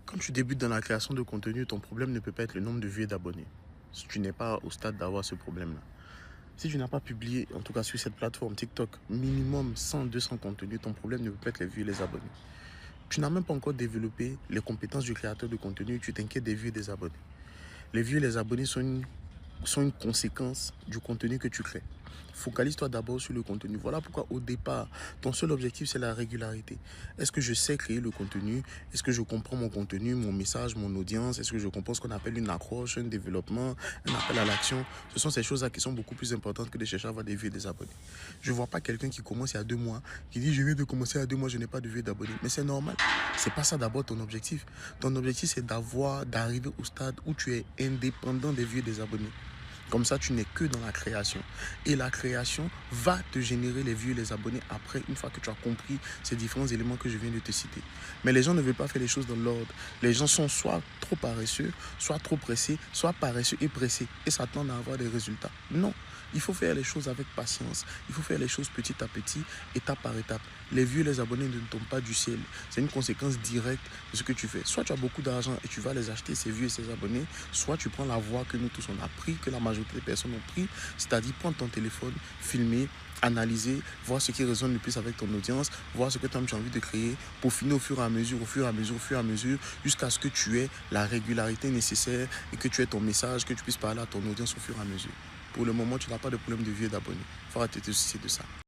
Quand tu débutes dans la création de contenu, ton problème ne peut pas être le nombre de vues et d'abonnés. Si tu n'es pas au stade d'avoir ce problème-là. Si tu n'as pas publié, en tout cas sur cette plateforme TikTok, minimum 100-200 contenus, ton problème ne peut pas être les vues et les abonnés. Tu n'as même pas encore développé les compétences du créateur de contenu et tu t'inquiètes des vues et des abonnés. Les vues et les abonnés sont une conséquence du contenu que tu crées. Focalise-toi d'abord sur le contenu. Voilà pourquoi au départ, ton seul objectif, c'est la régularité. Est-ce que je sais créer le contenu? Est-ce que je comprends mon contenu, mon message, mon audience? Est-ce que je comprends ce qu'on appelle une accroche, un développement, un appel à l'action? Ce sont ces choses-là qui sont beaucoup plus importantes que de chercher à avoir des vues et des abonnés. Je ne vois pas quelqu'un qui commence il y a 2 mois, qui dit je viens de commencer il y a 2 mois, je n'ai pas de vues et d'abonnés. Mais c'est normal. C'est pas ça d'abord ton objectif. Ton objectif, c'est d'arriver au stade où tu es indépendant des vues et des abonnés. Comme ça, tu n'es que dans la création. Et la création va te générer les vues et les abonnés après, une fois que tu as compris ces différents éléments que je viens de te citer. Mais les gens ne veulent pas faire les choses dans l'ordre. Les gens sont soit trop paresseux, soit trop pressés, soit paresseux et pressés. Et s'attendent à avoir des résultats. Non. Il faut faire les choses avec patience. Il faut faire les choses petit à petit, étape par étape. Les vues et les abonnés ne tombent pas du ciel. C'est une conséquence directe de ce que tu fais. Soit tu as beaucoup d'argent et tu vas les acheter, ces vues et ces abonnés, soit tu prends la voie que nous tous on a pris, que la majorité des personnes ont pris, c'est-à-dire prendre ton téléphone, filmer, analyser, voir ce qui résonne le plus avec ton audience, voir ce que tu as envie de créer, peaufiner au fur et à mesure, jusqu'à ce que tu aies la régularité nécessaire et que tu aies ton message, que tu puisses parler à ton audience au fur et à mesure. Pour le moment, tu n'as pas de problème de vues et d'abonnés. Il faut arrêter de te soucier de ça.